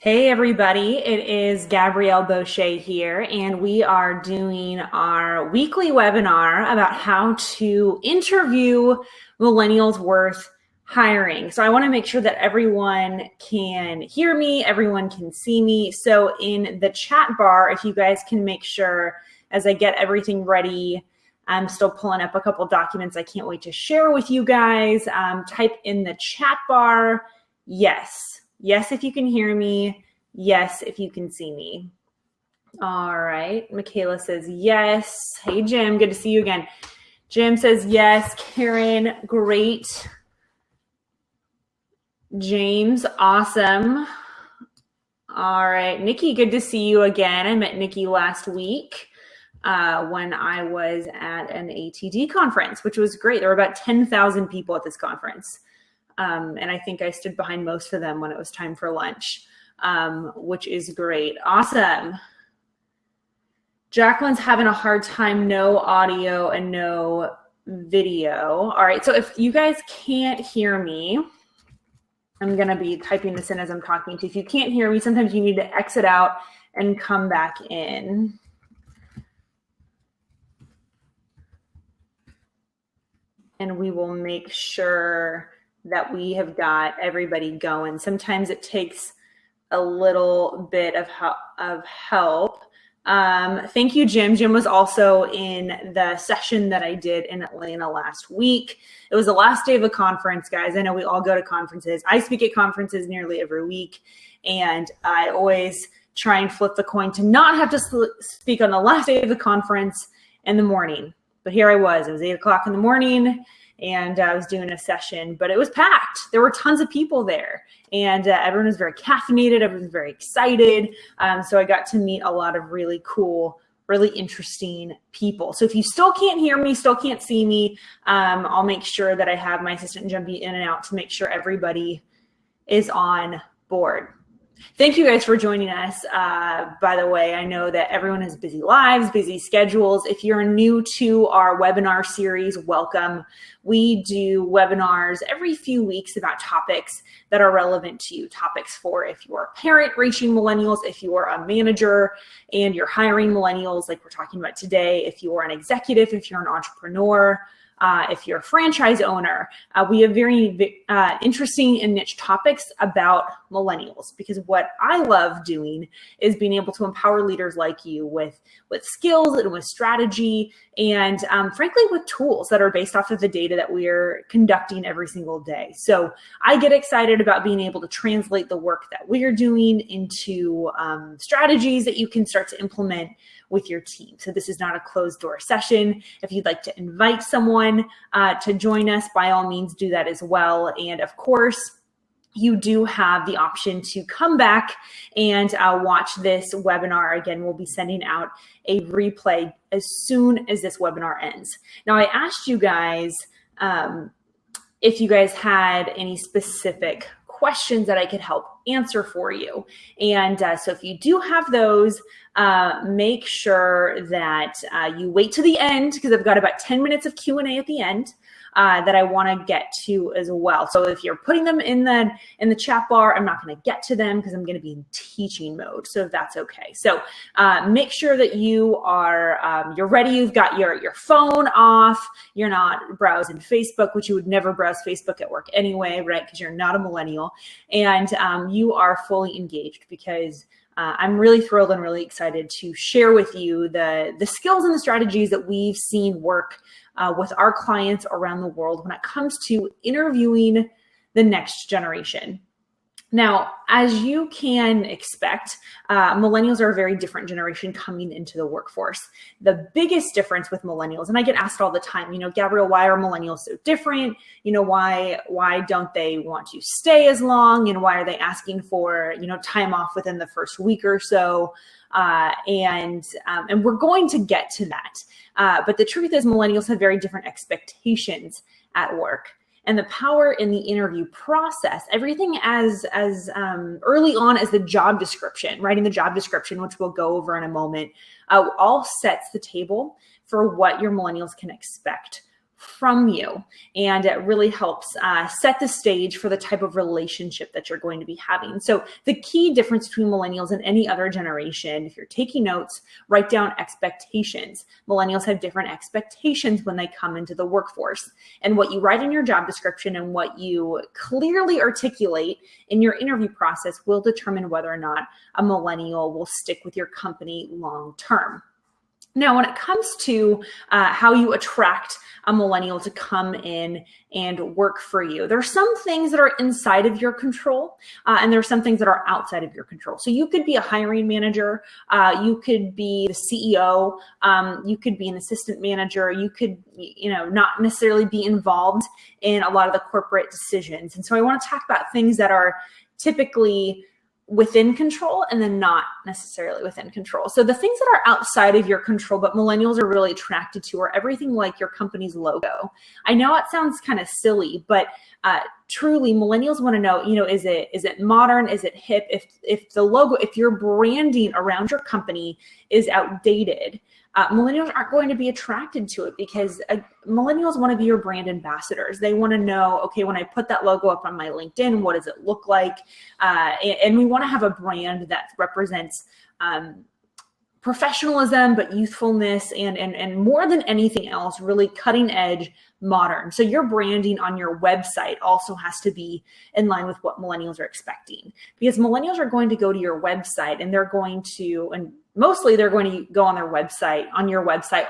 Hey everybody, it is Gabrielle Bosche here, and we are doing our weekly webinar about how to interview millennials worth hiring. So I want to make sure that everyone can hear me, everyone can see me. So in the chat bar, if you guys can make sure as I get everything ready, I'm still pulling up a couple documents I can't wait to share with you guys. Type in the chat bar, yes. Yes, if you can hear me. Yes, if you can see me. All right. Michaela says yes. Hey, Jim. Good to see you again. Jim says yes. Karen, great. James, awesome. All right. Nikki, good to see you again. I met Nikki last week when I was at an ATD conference, which was great. There were about 10,000 people at this conference. And I think I stood behind most of them when it was time for lunch, which is great. Awesome. Jacqueline's having a hard time, no audio and no video. All right, so if you guys can't hear me, I'm gonna be typing this in as I'm talking to you. If you can't hear me, sometimes you need to exit out and come back in. And we will make sure that we have got everybody going. Sometimes it takes a little bit of help. Thank you, Jim. Jim was also in the session that I did in Atlanta last week. It was the last day of a conference, guys. I know we all go to conferences. I speak at conferences nearly every week, and I always try and flip the coin to not have to speak on the last day of the conference in the morning. But here I was. It was 8 o'clock in the morning, and I was doing a session, but it was packed. There were tons of people there, and everyone was very caffeinated. Everyone was very excited. So I got to meet a lot of really cool, really interesting people. So if you still can't hear me, still can't see me, I'll make sure that I have my assistant jumping in and out to make sure everybody is on board. Thank you guys for joining us. By the way, I know that everyone has busy lives, busy schedules. If you're new to our webinar series, welcome. We do webinars every few weeks about topics that are relevant to you. Topics for if you're a parent reaching millennials, if you're a manager and you're hiring millennials like we're talking about today, if you're an executive, if you're an entrepreneur, if you're a franchise owner. We have very interesting and niche topics about millennials, because what I love doing is being able to empower leaders like you with skills and with strategy and frankly with tools that are based off of the data that we're conducting every single day. So I get excited about being able to translate the work that we're doing into strategies that you can start to implement with your team. So this is not a closed door session. If you'd like to invite someone to join us, by all means do that as well. And of course, you do have the option to come back and watch this webinar. Again, we'll be sending out a replay as soon as this webinar ends. Now, I asked you guys if you guys had any specific questions that I could help answer for you. And so if you do have those, make sure that you wait to the end, because I've got about 10 minutes of Q&A at the end that I want to get to as well. So if you're putting them in the chat bar, I'm not going to get to them because I'm going to be in teaching mode. So that's okay. So make sure that you are you're ready. You've got your phone off. You're not browsing Facebook, which you would never browse Facebook at work anyway, right? Because you're not a millennial, and you are fully engaged, because I'm really thrilled and really excited to share with you the skills and the strategies that we've seen work with our clients around the world when it comes to interviewing the next generation. Now, as you can expect, millennials are a very different generation coming into the workforce. The biggest difference with millennials, and I get asked all the time, Gabrielle, why are millennials so different? Why don't they want to stay as long? And why are they asking for, time off within the first week or so? And we're going to get to that. But the truth is, millennials have very different expectations at work. And the power in the interview process, everything as early on as the job description, writing the job description, which we'll go over in a moment, all sets the table for what your millennials can expect from you. And it really helps set the stage for the type of relationship that you're going to be having. So the key difference between millennials and any other generation, if you're taking notes, write down expectations. Millennials have different expectations when they come into the workforce. And what you write in your job description and what you clearly articulate in your interview process will determine whether or not a millennial will stick with your company long term. Now, when it comes to how you attract a millennial to come in and work for you, there are some things that are inside of your control, and there are some things that are outside of your control. So you could be a hiring manager, you could be the CEO, you could be an assistant manager, you could, not necessarily be involved in a lot of the corporate decisions. And so I want to talk about things that are typically within control and then not necessarily within control. So the things that are outside of your control, but millennials are really attracted to, are everything like your company's logo. I know it sounds kind of silly, but truly millennials want to know, is it modern? Is it hip? If the logo, if your branding around your company is outdated, millennials aren't going to be attracted to it, because millennials want to be your brand ambassadors. They want to know, okay, when I put that logo up on my LinkedIn, what does it look like? And we want to have a brand that represents professionalism, but youthfulness, and more than anything else, really cutting edge, modern. So your branding on your website also has to be in line with what millennials are expecting, because millennials are going to go to your website and mostly they're going to go on your website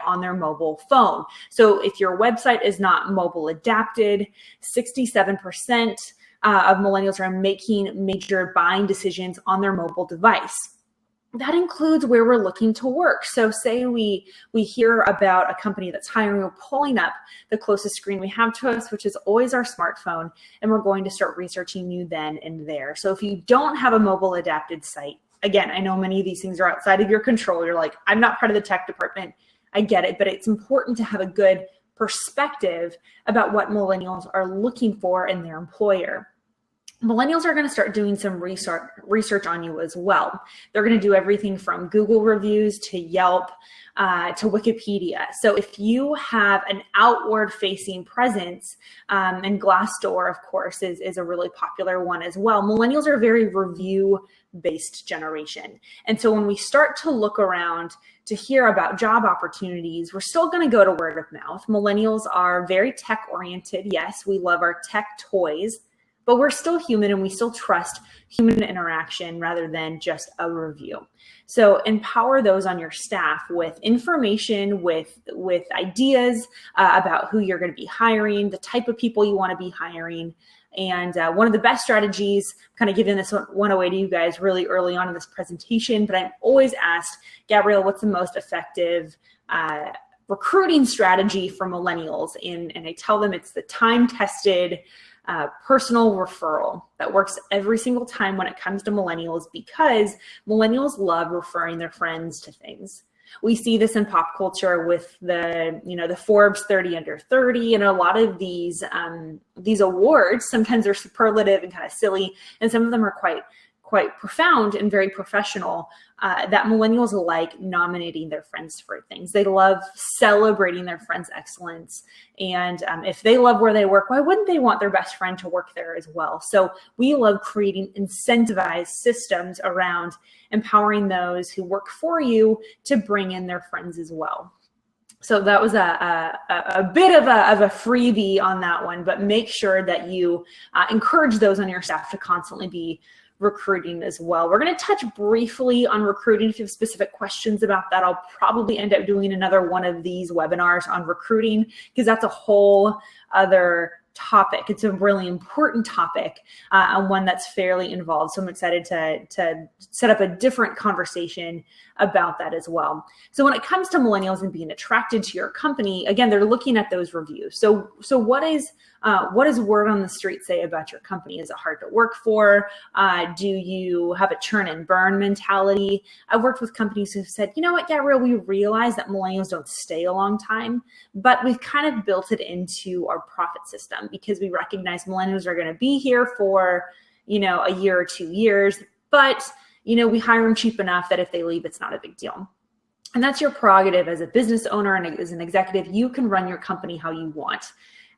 on their mobile phone. So if your website is not mobile adapted, 67% of millennials are making major buying decisions on their mobile device. That includes where we're looking to work. So say we hear about a company that's hiring, we're pulling up the closest screen we have to us, which is always our smartphone, and we're going to start researching you then and there. So if you don't have a mobile adapted site, again, I know many of these things are outside of your control. You're like, I'm not part of the tech department. I get it, but it's important to have a good perspective about what millennials are looking for in their employer. Millennials are going to start doing some research on you as well. They're going to do everything from Google reviews to Yelp to Wikipedia. So if you have an outward-facing presence, and Glassdoor, of course, is a really popular one as well. Millennials are a very review-based generation. And so when we start to look around to hear about job opportunities, we're still going to go to word of mouth. Millennials are very tech-oriented. Yes, we love our tech toys, but we're still human and we still trust human interaction rather than just a review. So empower those on your staff with information, with ideas about who you're going to be hiring, the type of people you want to be hiring. And one of the best strategies, kind of giving this one away to you guys really early on in this presentation, but I'm always asked, Gabrielle, what's the most effective recruiting strategy for millennials? And I tell them it's the time-tested personal referral that works every single time when it comes to millennials, because millennials love referring their friends to things. We see this in pop culture with the Forbes 30 under 30, and a lot of these awards, sometimes they're superlative and kind of silly, and some of them are quite profound and very professional, that millennials like nominating their friends for things. They love celebrating their friends' excellence. And if they love where they work, why wouldn't they want their best friend to work there as well? So we love creating incentivized systems around empowering those who work for you to bring in their friends as well. So that was a bit of a freebie on that one, but make sure that you encourage those on your staff to constantly be recruiting as well. We're going to touch briefly on recruiting. If you have specific questions about that, I'll probably end up doing another one of these webinars on recruiting, because that's a whole other topic. It's a really important topic, and one that's fairly involved. So I'm excited to set up a different conversation about that as well. So when it comes to millennials and being attracted to your company, again, they're looking at those reviews. So what does word on the street say about your company? Is it hard to work for? Do you have a churn and burn mentality? I've worked with companies who've said, you know what, Gabrielle, we realize that millennials don't stay a long time, but we've kind of built it into our profit system because we recognize millennials are going to be here for, a year or 2 years, but we hire them cheap enough that if they leave, it's not a big deal. And that's your prerogative as a business owner and as an executive. You can run your company how you want.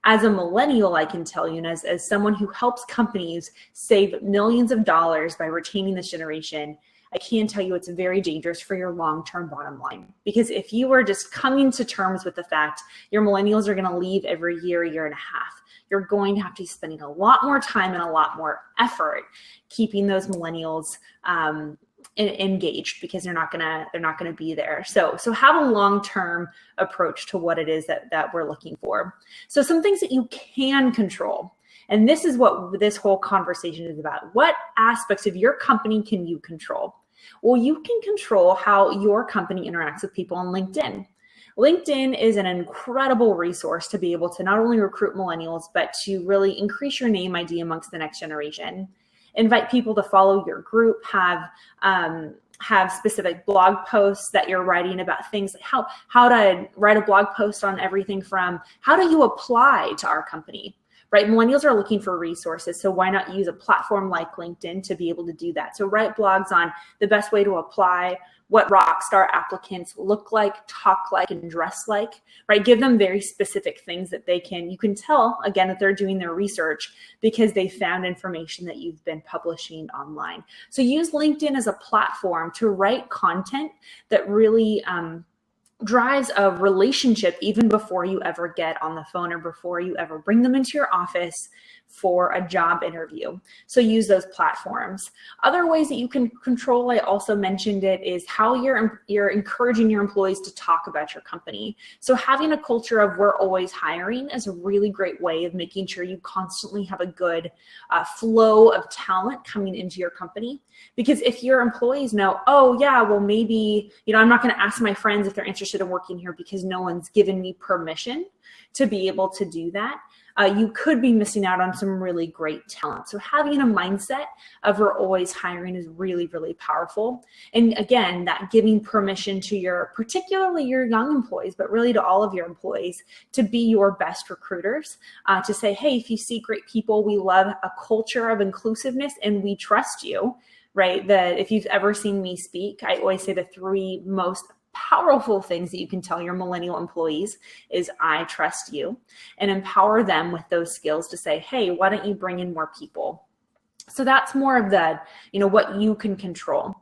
As a millennial, I can tell you, and as someone who helps companies save millions of dollars by retaining this generation, I can tell you it's very dangerous for your long-term bottom line. Because if you are just coming to terms with the fact your millennials are going to leave every year, year and a half, you're going to have to be spending a lot more time and a lot more effort keeping those millennials engaged, because they're not gonna be there. So have a long-term approach to what it is that we're looking for. So some things that you can control, and this is what this whole conversation is about. What aspects of your company can you control? Well, you can control how your company interacts with people on LinkedIn. LinkedIn is an incredible resource to be able to not only recruit millennials, but to really increase your name ID amongst the next generation. Invite people to follow your group, have specific blog posts that you're writing about things like how to write a blog post on everything from how do you apply to our company, right? Millennials are looking for resources, so why not use a platform like LinkedIn to be able to do that? So write blogs on the best way to apply, what rock star applicants look like, talk like, and dress like, right? Give them very specific things that you can tell, again, that they're doing their research because they found information that you've been publishing online. So use LinkedIn as a platform to write content that really drives a relationship even before you ever get on the phone or before you ever bring them into your office for a job interview. So use those platforms. Other ways that you can control, I also mentioned it, is how you're encouraging your employees to talk about your company. So having a culture of we're always hiring is a really great way of making sure you constantly have a good flow of talent coming into your company. Because if your employees know, oh yeah, well maybe, I'm not going to ask my friends if they're interested in working here because no one's given me permission to be able to do that, you could be missing out on some really great talent. So having a mindset of we're always hiring is really, really powerful. And again, that giving permission to particularly your young employees, but really to all of your employees, to be your best recruiters, to say, hey, if you see great people, we love a culture of inclusiveness and we trust you, right? That if you've ever seen me speak, I always say the three most powerful things that you can tell your millennial employees is I trust you, and empower them with those skills to say, hey, why don't you bring in more people? So that's more of the, what you can control.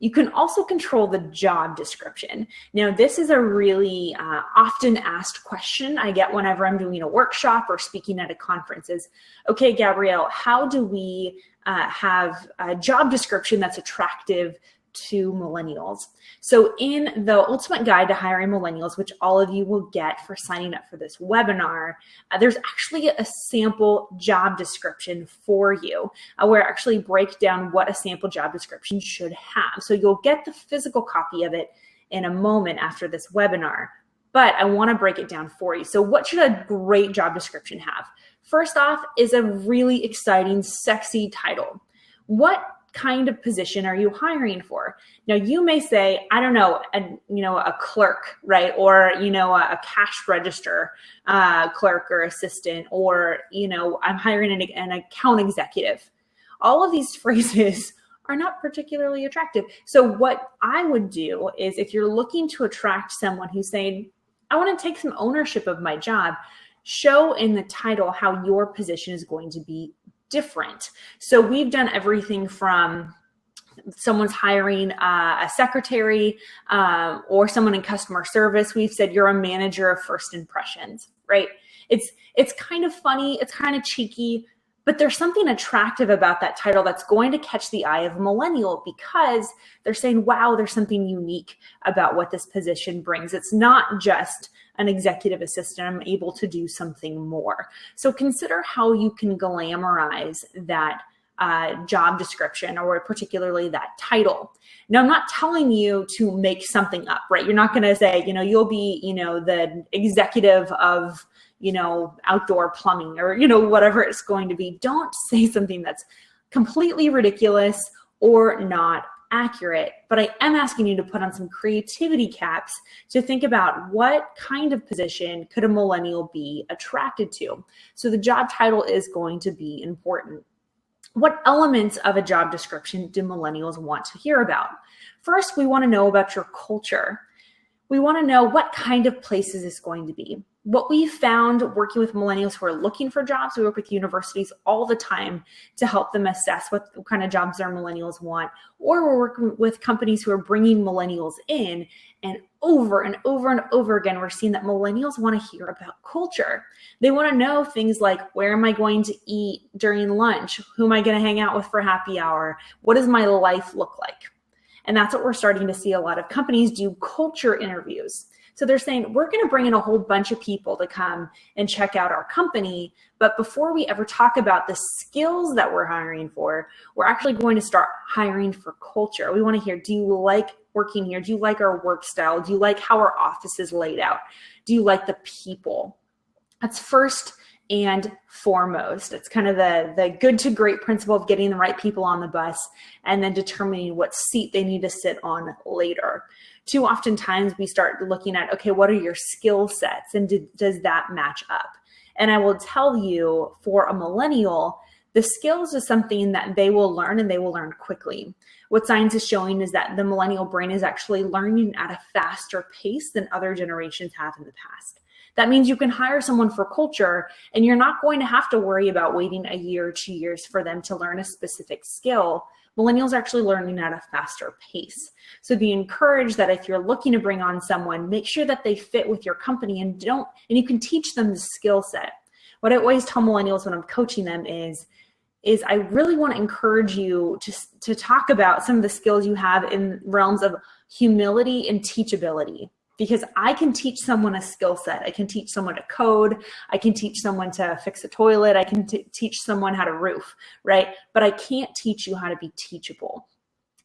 You can also control the job description. Now, this is a really often asked question I get whenever I'm doing a workshop or speaking at a conference is, okay, Gabrielle, how do we have a job description that's attractive to millennials? So in the Ultimate Guide to Hiring Millennials, which all of you will get for signing up for this webinar, there's actually a sample job description for you where I actually break down what a sample job description should have. So you'll get the physical copy of it in a moment after this webinar, but I want to break it down for you. So what should a great job description have? First off is a really exciting, sexy title. What kind of position are you hiring for? Now, you may say, I don't know, a clerk, right? Or, a cash register clerk or assistant, or, I'm hiring an account executive. All of these phrases are not particularly attractive. So what I would do is, if you're looking to attract someone who's saying, I want to take some ownership of my job, show in the title how your position is going to be different. So we've done everything from someone's hiring a secretary or someone in customer service. We've said you're a manager of first impressions, right? It's kind of funny, it's kind of cheeky, but there's something attractive about that title that's going to catch the eye of a millennial, because they're saying, wow, there's something unique about what this position brings. It's not just an executive assistant. I'm able to do something more. So consider how you can glamorize that job description, or particularly that title. Now, I'm not telling you to make something up, right? You're not going to say, you'll be, the executive of, outdoor plumbing, or, whatever it's going to be. Don't say something that's completely ridiculous or not accurate, but I am asking you to put on some creativity caps to think about what kind of position could a millennial be attracted to. So the job title is going to be important. What elements of a job description do millennials want to hear about? First, we want to know about your culture. We want to know what kind of place is this going to be. What we found working with millennials who are looking for jobs, we work with universities all the time to help them assess what kind of jobs their millennials want, or we're working with companies who are bringing millennials in, and over and over and over again, we're seeing that millennials want to hear about culture. They want to know things like, where am I going to eat during lunch? Who am I going to hang out with for happy hour? What does my life look like? And that's what we're starting to see a lot of companies do, culture interviews. So they're saying, we're going to bring in a whole bunch of people to come and check out our company. But before we ever talk about the skills that we're hiring for, we're actually going to start hiring for culture. We want to hear, do you like working here? Do you like our work style? Do you like how our office is laid out? Do you like the people? That's first and foremost. It's kind of the good to great principle of getting the right people on the bus and then determining what seat they need to sit on later. Too often times we start looking at, okay, what are your skill sets and does that match up? And I will tell you, for a millennial, the skills is something that they will learn, and they will learn quickly. What science is showing is that the millennial brain is actually learning at a faster pace than other generations have in the past. That means you can hire someone for culture, and you're not going to have to worry about waiting a year or 2 years for them to learn a specific skill. Millennials are actually learning at a faster pace. So be encouraged that if you're looking to bring on someone, make sure that they fit with your company, and you can teach them the skill set. What I always tell millennials when I'm coaching them is I really want to encourage you to talk about some of the skills you have in realms of humility and teachability. Because I can teach someone a skill set. I can teach someone to code. I can teach someone to fix a toilet. I can teach someone how to roof, right? But I can't teach you how to be teachable.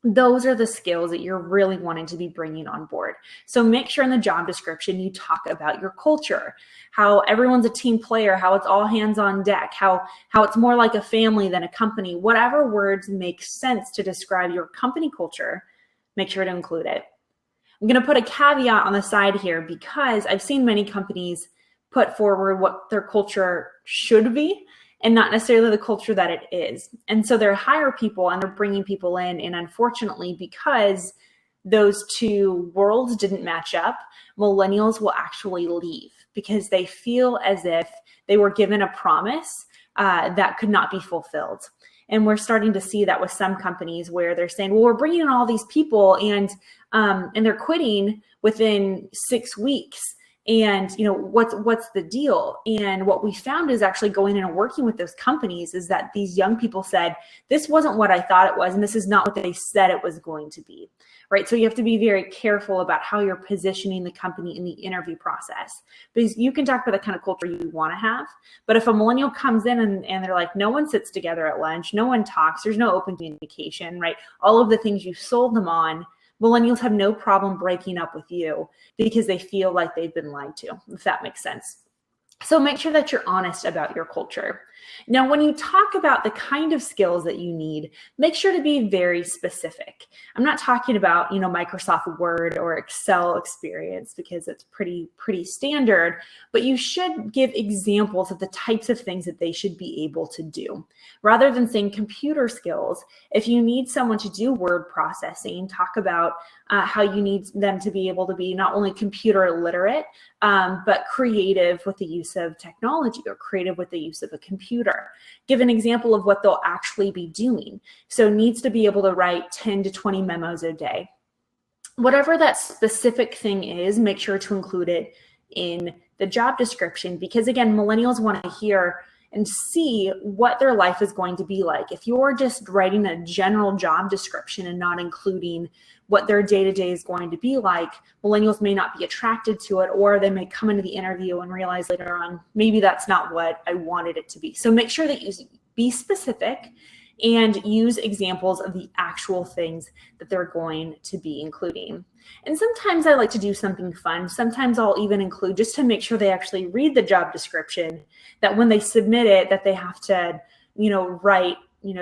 Those are the skills that you're really wanting to be bringing on board. So make sure in the job description you talk about your culture, how everyone's a team player, how it's all hands on deck, how it's more like a family than a company. Whatever words make sense to describe your company culture, make sure to include it. I'm going to put a caveat on the side here because I've seen many companies put forward what their culture should be and not necessarily the culture that it is. And so they're hire people and they're bringing people in. And unfortunately, because those two worlds didn't match up, millennials will actually leave because they feel as if they were given a promise that could not be fulfilled. And we're starting to see that with some companies where they're saying, well, we're bringing in all these people and they're quitting within 6 weeks. And, what's the deal? And what we found is actually going in and working with those companies is that these young people said, this wasn't what I thought it was. And this is not what they said it was going to be. Right. So you have to be very careful about how you're positioning the company in the interview process, because you can talk about the kind of culture you want to have. But if a millennial comes in and they're like, no one sits together at lunch, no one talks, there's no open communication, right? All of the things you sold them on, millennials have no problem breaking up with you because they feel like they've been lied to, if that makes sense. So make sure that you're honest about your culture. Now, when you talk about the kind of skills that you need, make sure to be very specific. I'm not talking about, Microsoft Word or Excel experience because it's pretty standard, but you should give examples of the types of things that they should be able to do. Rather than saying computer skills, if you need someone to do word processing, talk about how you need them to be able to be not only computer literate, but creative with the use of technology or creative with the use of a computer. Give an example of what they'll actually be doing. So needs to be able to write 10 to 20 memos a day. Whatever that specific thing is, make sure to include it in the job description, because again, millennials want to hear and see what their life is going to be like. If you're just writing a general job description and not including what their day-to-day is going to be like, millennials may not be attracted to it, or they may come into the interview and realize later on, maybe that's not what I wanted it to be. So make sure that you be specific and use examples of the actual things that they're going to be including. And sometimes I like to do something fun. Sometimes I'll even include, just to make sure they actually read the job description, that when they submit it, that they have to, write,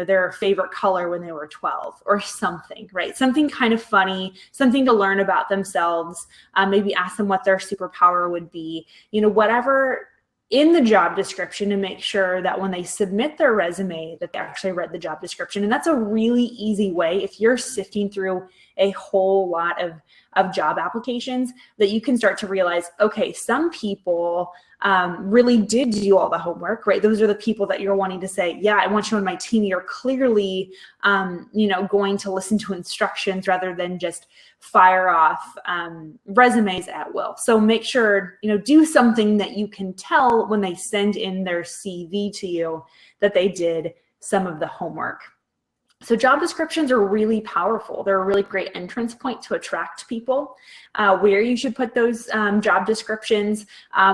their favorite color when they were 12 or something, right? Something kind of funny, something to learn about themselves. Maybe ask them what their superpower would be, whatever in the job description, to make sure that when they submit their resume that they actually read the job description. And that's a really easy way if you're sifting through a whole lot of of job applications that you can start to realize, okay, some people really did do all the homework, right? Those are the people that you're wanting to say, yeah, I want you on my team. You're clearly, going to listen to instructions rather than just fire off resumes at will. So make sure, do something that you can tell when they send in their CV to you that they did some of the homework. So job descriptions are really powerful. They're a really great entrance point to attract people. Where you should put those job descriptions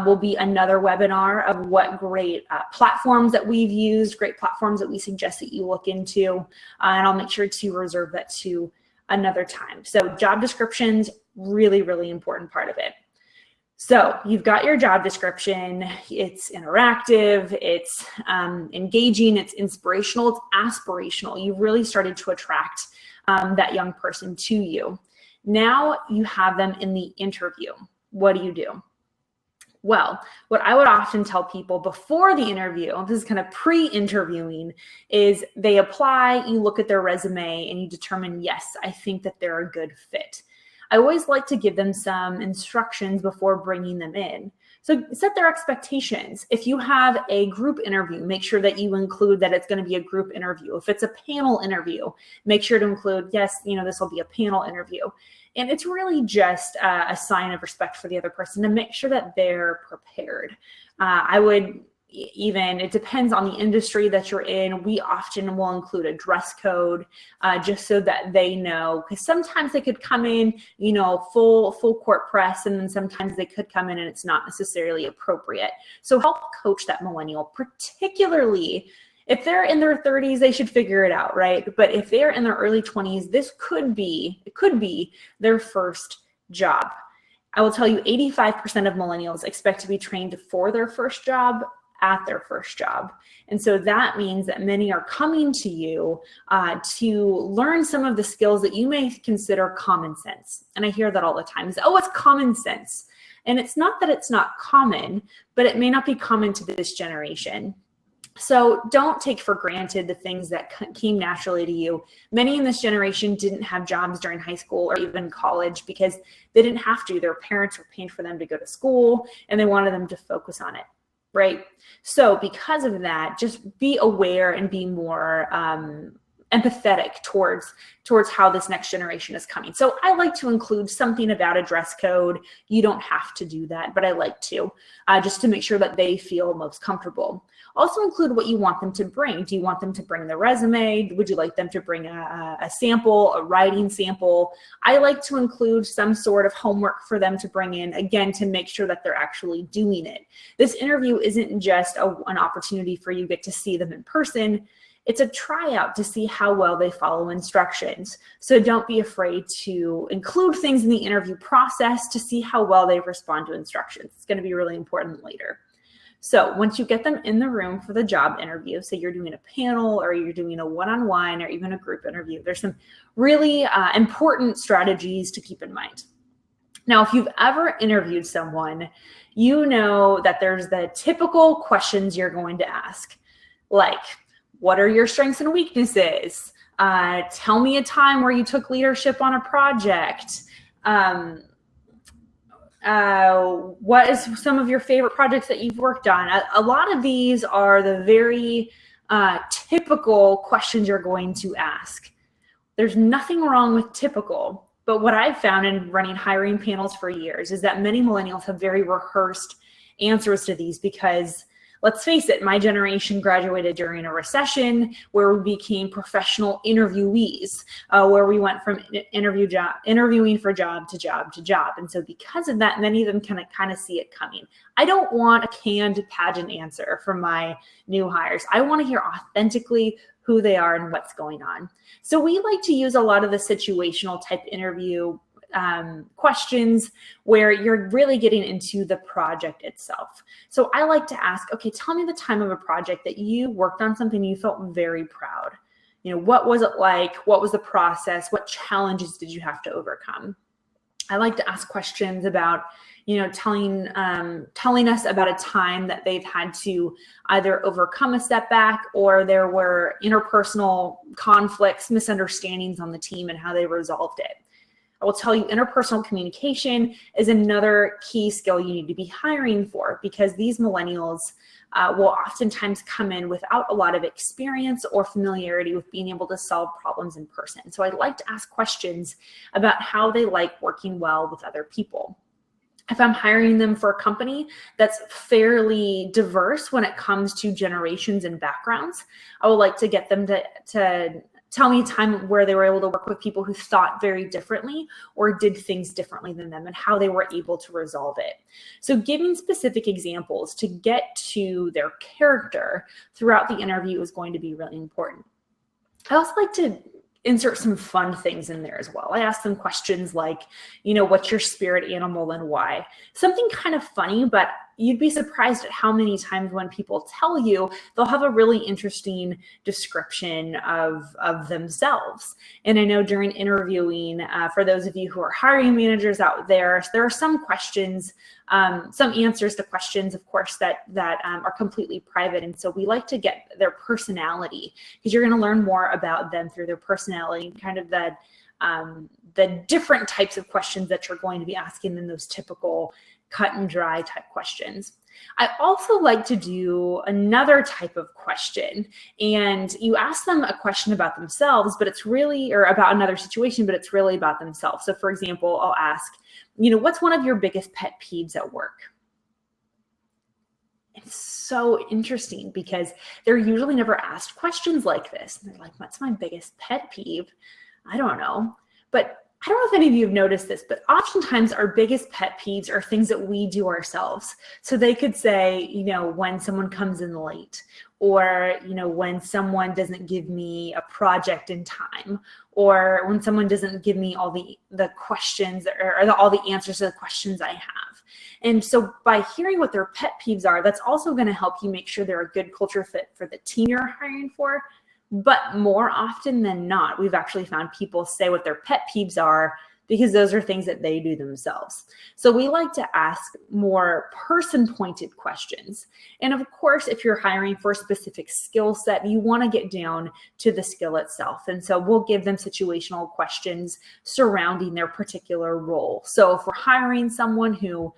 will be another webinar of what great platforms that we've used, great platforms that we suggest that you look into, and I'll make sure to reserve that to another time. So job descriptions, really, really important part of it. So you've got your job description, it's interactive, it's engaging, it's inspirational, it's aspirational. You've really started to attract that young person to you. Now you have them in the interview. What do you do? Well, what I would often tell people before the interview, this is kind of pre-interviewing, is they apply, you look at their resume and you determine, yes, I think that they're a good fit. I always like to give them some instructions before bringing them in. So set their expectations. If you have a group interview, make sure that you include that it's going to be a group interview. If it's a panel interview, make sure to include, yes, this will be a panel interview. And it's really just a sign of respect for the other person to make sure that they're prepared. It depends on the industry that you're in. We often will include a dress code just so that they know, because sometimes they could come in, full court press, and then sometimes they could come in and it's not necessarily appropriate. So help coach that millennial, particularly if they're in their 30s, they should figure it out, right? But if they're in their early 20s, it could be their first job. I will tell you 85% of millennials expect to be trained for their first job at their first job. And so that means that many are coming to you to learn some of the skills that you may consider common sense. And I hear that all the time is, oh, it's common sense. And it's not that it's not common, but it may not be common to this generation. So don't take for granted the things that came naturally to you. Many in this generation didn't have jobs during high school or even college because they didn't have to. Their parents were paying for them to go to school and they wanted them to focus on it. Right? So because of that, just be aware and be more empathetic towards how this next generation is coming. So I like to include something about a dress code. You don't have to do that, but I like to, just to make sure that they feel most comfortable. Also include what you want them to bring. Do you want them to bring their resume? Would you like them to bring a sample, a writing sample? I like to include some sort of homework for them to bring in, again, to make sure that they're actually doing it. This interview isn't just an opportunity for you to get to see them in person. It's a tryout to see how well they follow instructions. So don't be afraid to include things in the interview process to see how well they respond to instructions. It's going to be really important later. So once you get them in the room for the job interview, say you're doing a panel or you're doing a one-on-one or even a group interview, there's some really important strategies to keep in mind. Now, if you've ever interviewed someone, you know that there's the typical questions you're going to ask, like, what are your strengths and weaknesses? Tell me a time where you took leadership on a project. What is some of your favorite projects that you've worked on? A lot of these are the very typical questions you're going to ask. There's nothing wrong with typical, but what I've found in running hiring panels for years is that many millennials have very rehearsed answers to these because, let's face it, my generation graduated during a recession where we became professional interviewees, where we went from interviewing for job to job to job. And so because of that, many of them can kind of see it coming. I don't want a canned pageant answer from my new hires. I want to hear authentically who they are and what's going on. So we like to use a lot of the situational type interview questions where you're really getting into the project itself. So I like to ask, okay, tell me the time of a project that you worked on something you felt very proud. What was it like? What was the process? What challenges did you have to overcome? I like to ask questions about, telling us about a time that they've had to either overcome a setback or there were interpersonal conflicts, misunderstandings on the team and how they resolved it. I will tell you interpersonal communication is another key skill you need to be hiring for, because these millennials will oftentimes come in without a lot of experience or familiarity with being able to solve problems in person. So I like to ask questions about how they like working well with other people. If I'm hiring them for a company that's fairly diverse when it comes to generations and backgrounds, I would like to get them to tell me a time where they were able to work with people who thought very differently or did things differently than them and how they were able to resolve it. So giving specific examples to get to their character throughout the interview is going to be really important. I also like to insert some fun things in there as well. I ask them questions like, what's your spirit animal and why? Something kind of funny, but you'd be surprised at how many times when people tell you, they'll have a really interesting description of themselves. And I know during interviewing, for those of you who are hiring managers out there are some questions, some answers to questions, of course, that are completely private. And so we like to get their personality, because you're going to learn more about them through their personality, kind of the different types of questions that you're going to be asking than those typical cut and dry type questions. I also like to do another type of question, and you ask them a question about themselves, but it's really, or about another situation, but it's really about themselves. So for example, I'll ask, what's one of your biggest pet peeves at work? It's so interesting because they're usually never asked questions like this. And they're like, what's my biggest pet peeve? I don't know. But I don't know if any of you have noticed this, but oftentimes our biggest pet peeves are things that we do ourselves. So they could say, when someone comes in late, or, when someone doesn't give me a project in time, or when someone doesn't give me all the questions or all the answers to the questions I have. And so by hearing what their pet peeves are, that's also going to help you make sure they're a good culture fit for the team you're hiring for. But more often than not, we've actually found people say what their pet peeves are because those are things that they do themselves. So we like to ask more person-pointed questions. And of course, if you're hiring for a specific skill set, you want to get down to the skill itself. And so we'll give them situational questions surrounding their particular role. So if we're hiring someone who,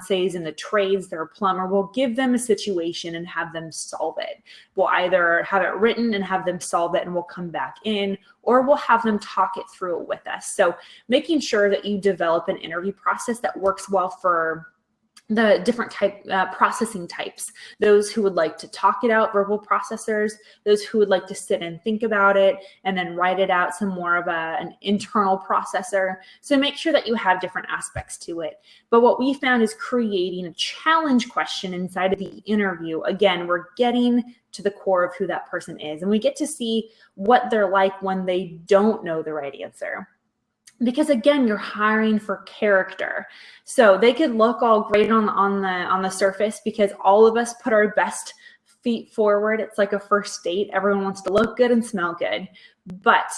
say, is in the trades, they're a plumber, we'll give them a situation and have them solve it. We'll either have it written and have them solve it and we'll come back in, or we'll have them talk it through with us. So making sure that you develop an interview process that works well for the different processing types, those who would like to talk it out, verbal processors, those who would like to sit and think about it and then write it out, some more of an internal processor. So make sure that you have different aspects to it. But what we found is creating a challenge question inside of the interview. Again, we're getting to the core of who that person is, and we get to see what they're like when they don't know the right answer. Because again, you're hiring for character. So they could look all great on the surface, because all of us put our best feet forward. It's like a first date. Everyone wants to look good and smell good. But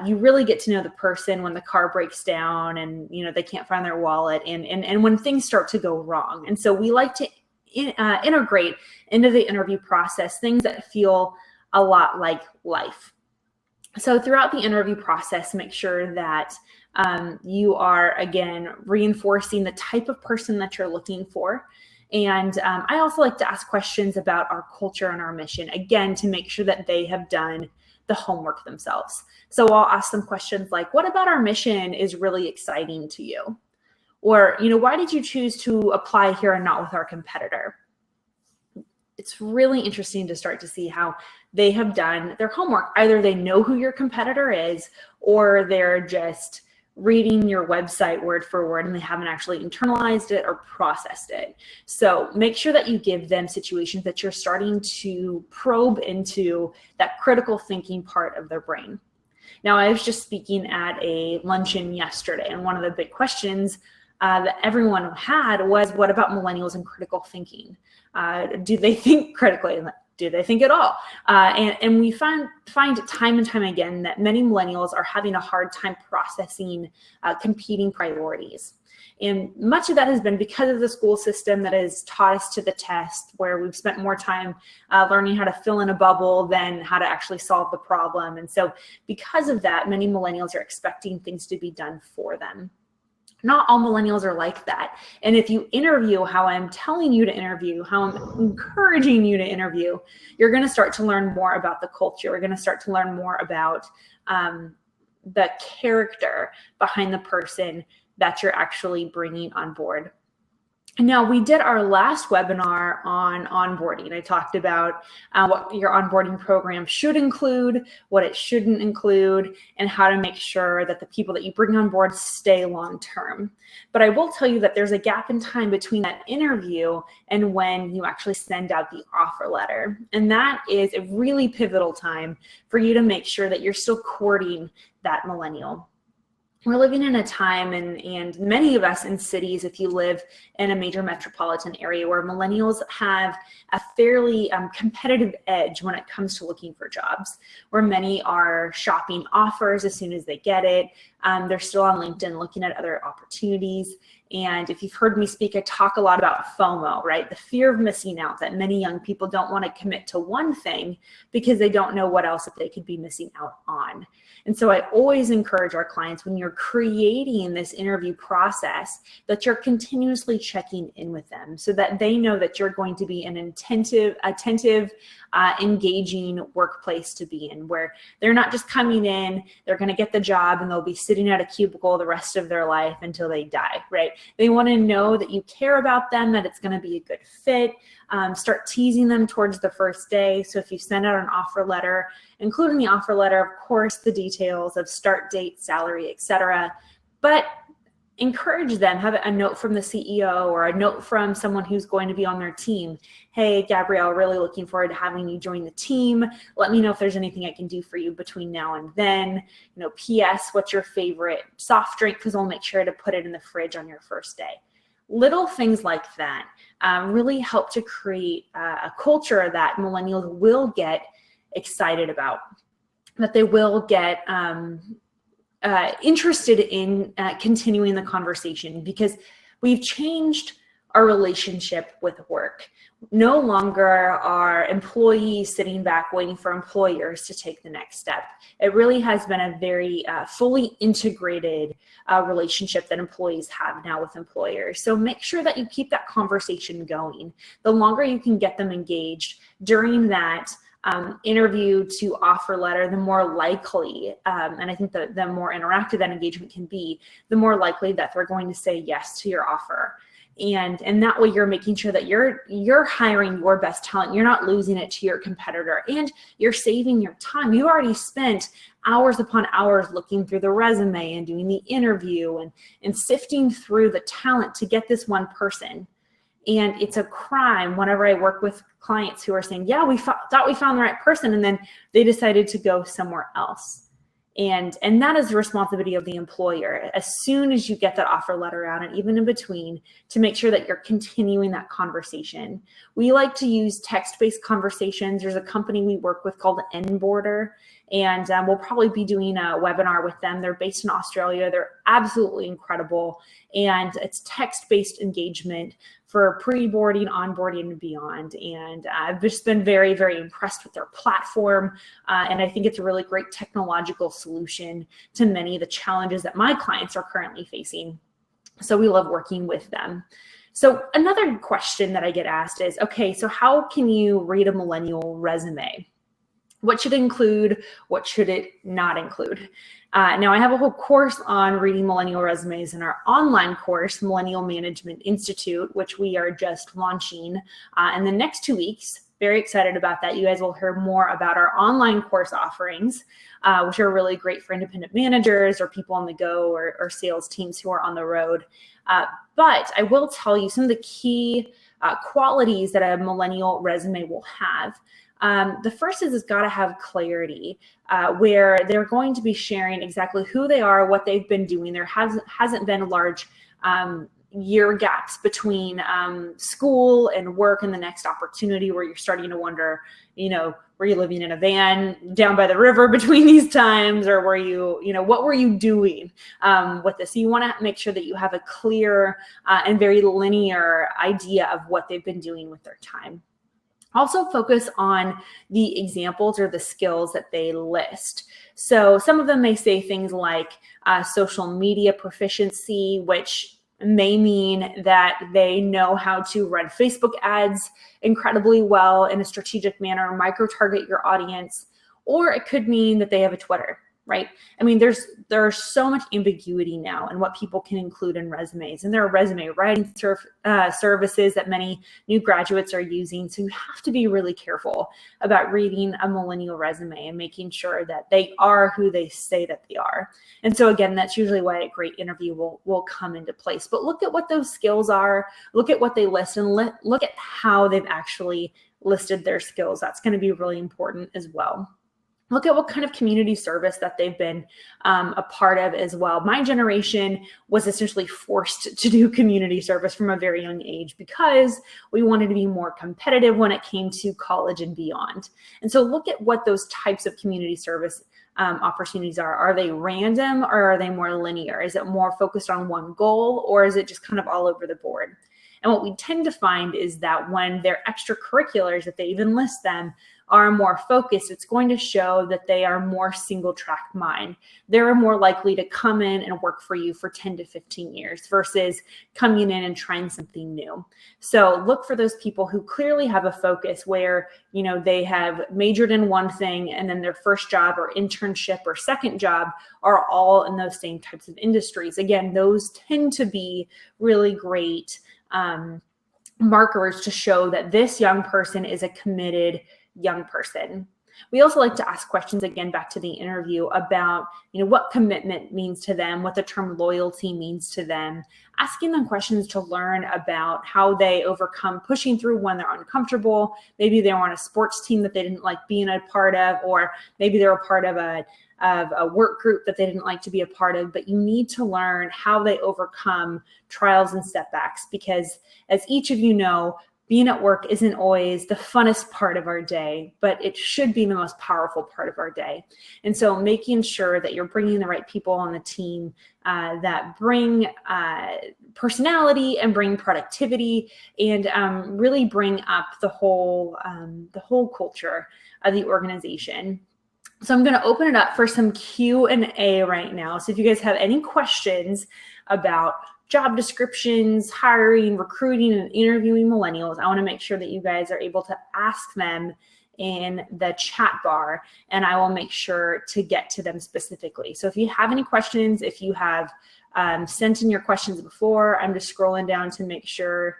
you really get to know the person when the car breaks down and they can't find their wallet and when things start to go wrong. And so we like to integrate into the interview process things that feel a lot like life. So throughout the interview process, make sure that you are, again, reinforcing the type of person that you're looking for. And I also like to ask questions about our culture and our mission, again, to make sure that they have done the homework themselves. So I'll ask them questions like, what about our mission is really exciting to you? Or, why did you choose to apply here and not with our competitor? It's really interesting to start to see how they have done their homework. Either they know who your competitor is, or they're just reading your website word for word and they haven't actually internalized it or processed it. So make sure that you give them situations that you're starting to probe into that critical thinking part of their brain. Now, I was just speaking at a luncheon yesterday, and one of the big questions that everyone had was, what about millennials and critical thinking? Do they think critically? do they think at all? And we find time and time again that many millennials are having a hard time processing competing priorities. And much of that has been because of the school system that has taught us to the test, where we've spent more time learning how to fill in a bubble than how to actually solve the problem. And so because of that, many millennials are expecting things to be done for them. Not all millennials are like that. And if you interview how I'm telling you to interview, how I'm encouraging you to interview, you're going to start to learn more about the culture. You're going to start to learn more about the character behind the person that you're actually bringing on board. Now, we did our last webinar on onboarding. I talked about what your onboarding program should include, what it shouldn't include, and how to make sure that the people that you bring on board stay long-term. But I will tell you that there's a gap in time between that interview and when you actually send out the offer letter. And that is a really pivotal time for you to make sure that you're still courting that millennial. We're living in a time, and many of us in cities, if you live in a major metropolitan area, where millennials have a fairly competitive edge when it comes to looking for jobs, where many are shopping offers as soon as they get it. They're still on LinkedIn looking at other opportunities. And if you've heard me speak, I talk a lot about FOMO, right? The fear of missing out, that many young people don't want to commit to one thing because they don't know what else that they could be missing out on. And so I always encourage our clients, when you're creating this interview process, that you're continuously checking in with them so that they know that you're going to be an attentive, engaging workplace to be in, where they're not just coming in, they're going to get the job and they'll be sitting at a cubicle the rest of their life until they die, right? They want to know that you care about them, that it's going to be a good fit. Start teasing them towards the first day. So if you send out an offer letter, include in the offer letter, of course, the details of start date, salary, etc. But encourage them, have a note from the CEO or a note from someone who's going to be on their team. Hey, Gabrielle, really looking forward to having you join the team. Let me know if there's anything I can do for you between now and then. P.S., what's your favorite soft drink? Because we'll make sure to put it in the fridge on your first day. Little things like that really help to create a culture that millennials will get excited about, that they will get interested in continuing the conversation, because we've changed our relationship with work. No longer are employees sitting back waiting for employers to take the next step. It really has been a very fully integrated relationship that employees have now with employers. So make sure that you keep that conversation going. The longer you can get them engaged during that interview to offer letter, the more likely, and I think the more interactive that engagement can be, the more likely that they're going to say yes to your offer. And that way you're making sure that you're hiring your best talent. You're not losing it to your competitor, and you're saving your time. You already spent hours upon hours looking through the resume and doing the interview and sifting through the talent to get this one person. And it's a crime whenever I work with clients who are saying, yeah, we thought we found the right person, and then they decided to go somewhere else. And that is the responsibility of the employer, as soon as you get that offer letter out, and even in between, to make sure that you're continuing that conversation. We like to use text-based conversations. There's a company we work with called Nborder, and we'll probably be doing a webinar with them. They're based in Australia. They're absolutely incredible, and it's text-based engagement for pre-boarding, onboarding, and beyond. And I've just been very, very impressed with their platform. And I think it's a really great technological solution to many of the challenges that my clients are currently facing. So we love working with them. So another question that I get asked is, okay, so how can you read a millennial resume? What should it include? What should it not include? Now, I have a whole course on reading millennial resumes in our online course, Millennial Management Institute, which we are just launching in the next 2 weeks. Very excited about that. You guys will hear more about our online course offerings, which are really great for independent managers or people on the go, or sales teams who are on the road. But I will tell you some of the key qualities that a millennial resume will have. The first is it's got to have clarity, where they're going to be sharing exactly who they are, what they've been doing. There hasn't been large year gaps between school and work and the next opportunity, where you're starting to wonder, were you living in a van down by the river between these times, or were you, what were you doing with this? So you want to make sure that you have a clear and very linear idea of what they've been doing with their time. Also focus on the examples or the skills that they list. So some of them may say things like social media proficiency, which may mean that they know how to run Facebook ads incredibly well in a strategic manner, micro-target your audience, or it could mean that they have a Twitter, right? I mean, there's so much ambiguity now in what people can include in resumes, and there are resume writing services that many new graduates are using. So you have to be really careful about reading a millennial resume and making sure that they are who they say that they are. And so again, that's usually why a great interview will come into place. But look at what those skills are, look at what they list, and look at how they've actually listed their skills. That's going to be really important as well. Look at what kind of community service that they've been a part of as well. My generation was essentially forced to do community service from a very young age because we wanted to be more competitive when it came to college and beyond. And so look at what those types of community service opportunities are. Are they random, or are they more linear? Is it more focused on one goal, or is it just kind of all over the board? And what we tend to find is that when their extracurriculars, if they even list them, are more focused, it's going to show that they are more single track mind. They're more likely to come in and work for you for 10 to 15 years versus coming in and trying something new. So look for those people who clearly have a focus where, they have majored in one thing, and then their first job or internship or second job are all in those same types of industries. Again, those tend to be really great markers to show that this young person is a committed young person. We also like to ask questions, again, back to the interview, about what commitment means to them, what the term loyalty means to them, asking them questions to learn about how they overcome pushing through when they're uncomfortable. Maybe they were on a sports team that they didn't like being a part of, or maybe they're a part of a work group that they didn't like to be a part of, but you need to learn how they overcome trials and setbacks, because as each of you know, being at work isn't always the funnest part of our day, but it should be the most powerful part of our day. And so making sure that you're bringing the right people on the team that bring personality and bring productivity and really bring up the whole culture of the organization. So I'm going to open it up for some Q&A right now. So if you guys have any questions about job descriptions, hiring, recruiting, and interviewing millennials, I want to make sure that you guys are able to ask them in the chat bar, and I will make sure to get to them specifically. So if you have any questions, if you have sent in your questions before, I'm just scrolling down to make sure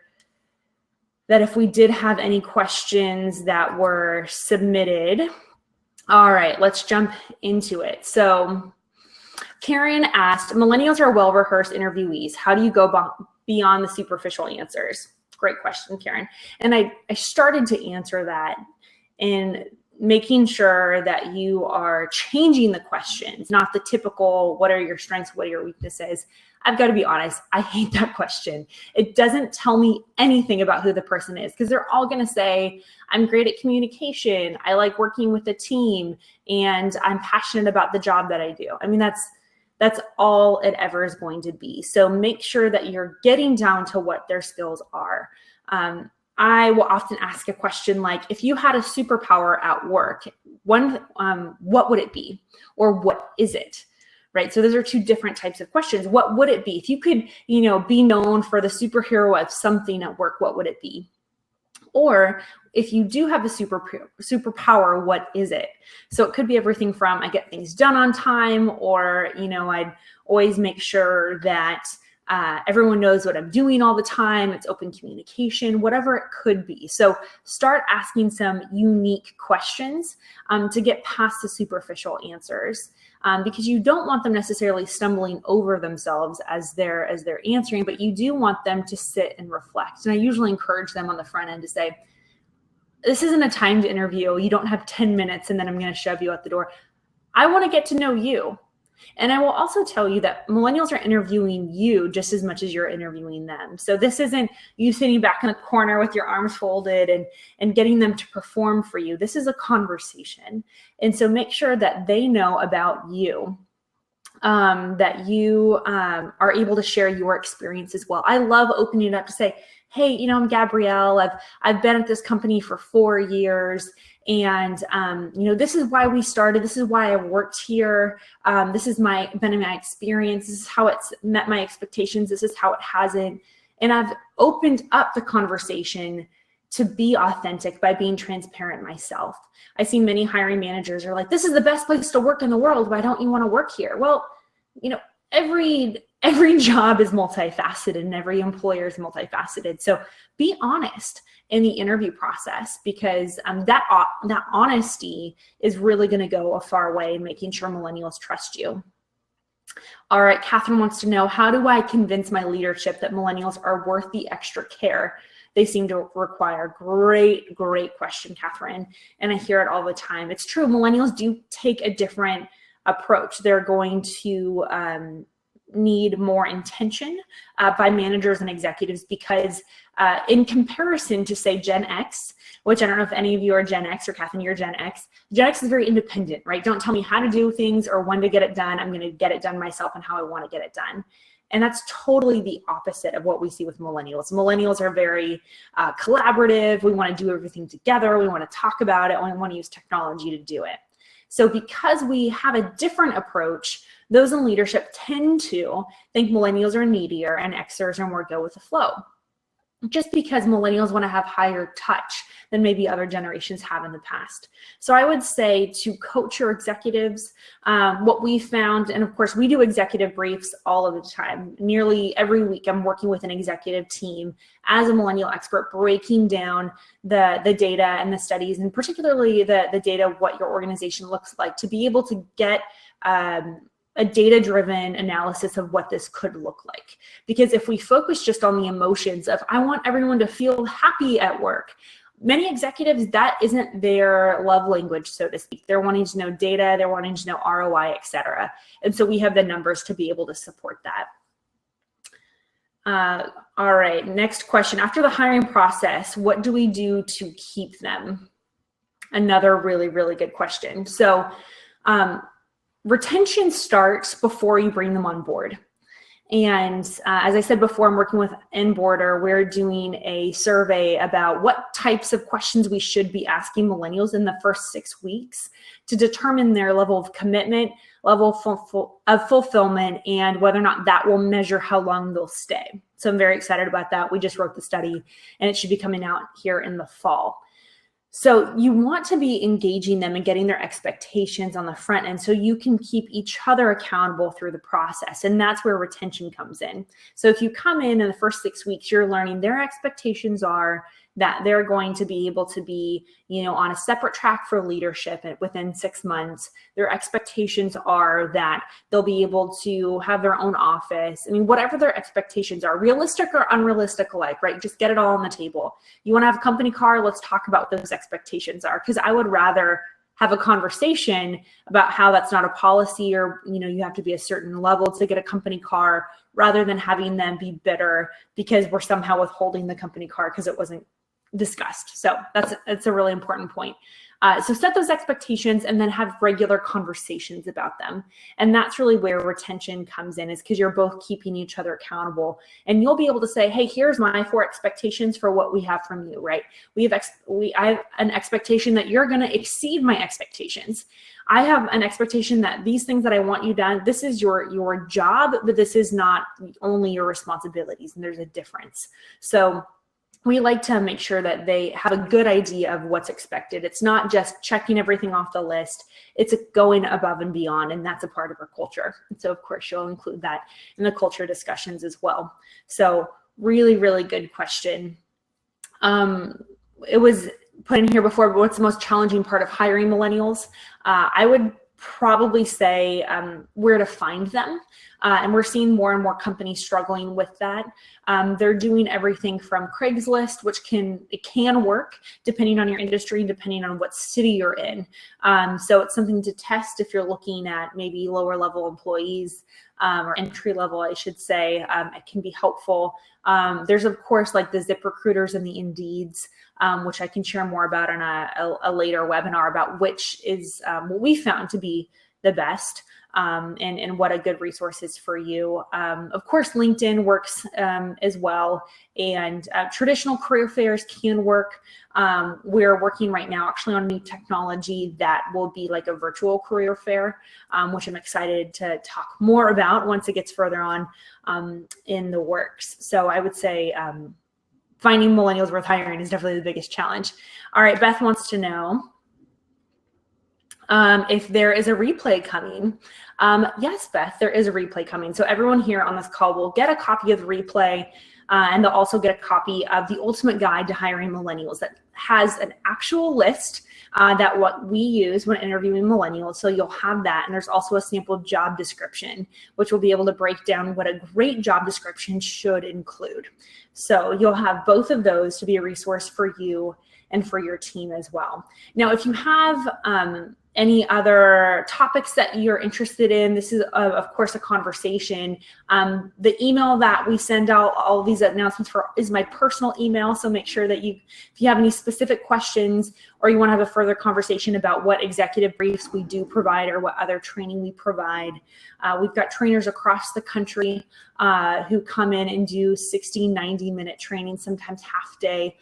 that if we did have any questions that were submitted. All right, let's jump into it. So Karen asked, millennials are well-rehearsed interviewees. How do you go beyond the superficial answers? Great question, Karen. And I started to answer that in making sure that you are changing the questions, not the typical, what are your strengths, what are your weaknesses? I've got to be honest, I hate that question. It doesn't tell me anything about who the person is, because they're all going to say, I'm great at communication, I like working with a team, and I'm passionate about the job that I do. I mean, that's all it ever is going to be. So make sure that you're getting down to what their skills are. I will often ask a question like, if you had a superpower at work, what would it be? Or what is it? Right? So those are two different types of questions. What would it be? If you could, be known for the superhero of something at work, what would it be? Or if you do have a superpower, what is it? So it could be everything from I get things done on time, or, I'd always make sure that everyone knows what I'm doing all the time. It's open communication, whatever it could be. So start asking some unique questions to get past the superficial answers, because you don't want them necessarily stumbling over themselves as they're answering, but you do want them to sit and reflect. And I usually encourage them on the front end to say, this isn't a timed interview. You don't have 10 minutes and then I'm going to shove you out the door. I want to get to know you. And I will also tell you that millennials are interviewing you just as much as you're interviewing them. So this isn't you sitting back in a corner with your arms folded and getting them to perform for you. This is a conversation. And so make sure that they know about you, that you are able to share your experience as well. I love opening it up to say, hey, I'm Gabrielle. I've been at this company for 4 years. And, this is why we started. This is why I worked here. This has been my experience. This is how it's met my expectations. This is how it hasn't. And I've opened up the conversation to be authentic by being transparent myself. I see many hiring managers are like, this is the best place to work in the world. Why don't you want to work here? Well, every job is multifaceted and every employer is multifaceted. So be honest in the interview process, because that honesty is really going to go a far way in making sure millennials trust you. All right, Catherine wants to know, how do I convince my leadership that millennials are worth the extra care they seem to require? Great question, Catherine. And I hear it all the time. It's true, millennials do take a different approach. They're going to need more intention by managers and executives, because in comparison to, say, Gen X, which I don't know if any of you are Gen X, or Catherine, you're Gen X. Gen X is very independent, right? Don't tell me how to do things or when to get it done. I'm going to get it done myself and how I want to get it done. And that's totally the opposite of what we see with millennials. Millennials are very collaborative. We want to do everything together. We want to talk about it. And we want to use technology to do it. So because we have a different approach, those in leadership tend to think millennials are needier and Xers are more go with the flow, just because millennials want to have higher touch than maybe other generations have in the past. So I would say to coach your executives, what we found, and of course we do executive briefs all of the time. Nearly every week I'm working with an executive team as a millennial expert, breaking down the data and the studies, and particularly the data of what your organization looks like, to be able to get a data-driven analysis of what this could look like. Because if we focus just on the emotions of, I want everyone to feel happy at work, many executives, that isn't their love language, so to speak. They're wanting to know data, they're wanting to know ROI, et cetera. And so we have the numbers to be able to support that. All right, next question. After the hiring process, what do we do to keep them? Another really good question. So, retention starts before you bring them on board. And as I said before, I'm working with Inboarder. We're doing a survey about what types of questions we should be asking millennials in the first 6 weeks to determine their level of commitment, level of fulfillment, and whether or not that will measure how long they'll stay. So I'm very excited about that. We just wrote the study and it should be coming out here in the fall. So you want to be engaging them and getting their expectations on the front end so you can keep each other accountable through the process. And that's where retention comes in. So if you come in the first 6 weeks, you're learning their expectations are that they're going to be able to be, on a separate track for leadership within 6 months. Their expectations are that they'll be able to have their own office. I mean, whatever their expectations are, realistic or unrealistic alike, right? Just get it all on the table. You want to have a company car? Let's talk about what those expectations are, because I would rather have a conversation about how that's not a policy, or, you have to be a certain level to get a company car, rather than having them be bitter because we're somehow withholding the company car because it wasn't discussed. So that's a really important point. So set those expectations and then have regular conversations about them. And that's really where retention comes in, is because you're both keeping each other accountable. And you'll be able to say, hey, here's my 4 expectations for what we have from you, right? I have an expectation that you're going to exceed my expectations. I have an expectation that these things that I want you done, this is your job, but this is not only your responsibilities, and there's a difference. So we like to make sure that they have a good idea of what's expected. It's not just checking everything off the list. It's going above and beyond, and that's a part of our culture. And so, of course, you'll include that in the culture discussions as well. So really good question. It was put in here before, but what's the most challenging part of hiring millennials? I would probably say where to find them. And we're seeing more and more companies struggling with that. They're doing everything from Craigslist, which can work depending on your industry, depending on what city you're in. So it's something to test if you're looking at maybe lower level employees or entry level, I should say. It can be helpful. There's of course like the ZipRecruiters and the Indeeds, which I can share more about on a later webinar about which is what we found to be the best. And what a good resource is for you. Of course, LinkedIn works as well, and traditional career fairs can work. We're working right now actually on new technology that will be like a virtual career fair, which I'm excited to talk more about once it gets further on in the works. So I would say finding millennials worth hiring is definitely the biggest challenge. All right, Beth wants to know if there is a replay coming. Yes, Beth, there is a replay coming. So everyone here on this call will get a copy of the replay, and they'll also get a copy of the Ultimate Guide to Hiring Millennials that has an actual list that what we use when interviewing millennials. So you'll have that. And there's also a sample job description, which will be able to break down what a great job description should include. So you'll have both of those to be a resource for you and for your team as well. Now, if you have any other topics that you're interested in, this is of course a conversation. The email that we send out all of these announcements for is my personal email. So make sure that if you have any specific questions or you want to have a further conversation about what executive briefs we do provide or what other training we provide. We've got trainers across the country who come in and do 60, 90-minute training, sometimes half day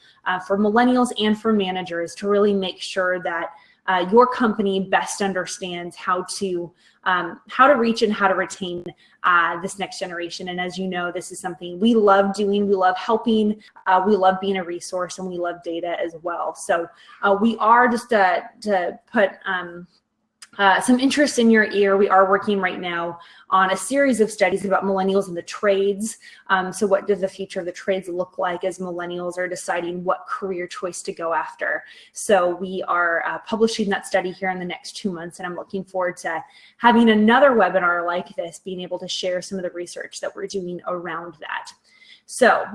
for millennials and for managers to really make sure that your company best understands how to reach and how to retain this next generation. And as you know, this is something we love doing. We love helping. We love being a resource, and we love data as well. So we are, just to put some interest in your ear, we are working right now on a series of studies about millennials and the trades. So what does the future of the trades look like as millennials are deciding what career choice to go after? So we are publishing that study here in the next 2 months, and I'm looking forward to having another webinar like this, being able to share some of the research that we're doing around that. So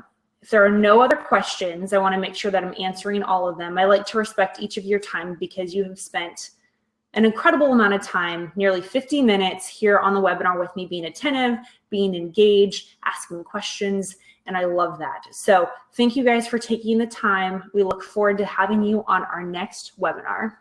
if there are no other questions, I want to make sure that I'm answering all of them. I like to respect each of your time because you have spent an incredible amount of time, nearly 50 minutes here on the webinar with me, being attentive, being engaged, asking questions, and I love that. So thank you guys for taking the time. We look forward to having you on our next webinar.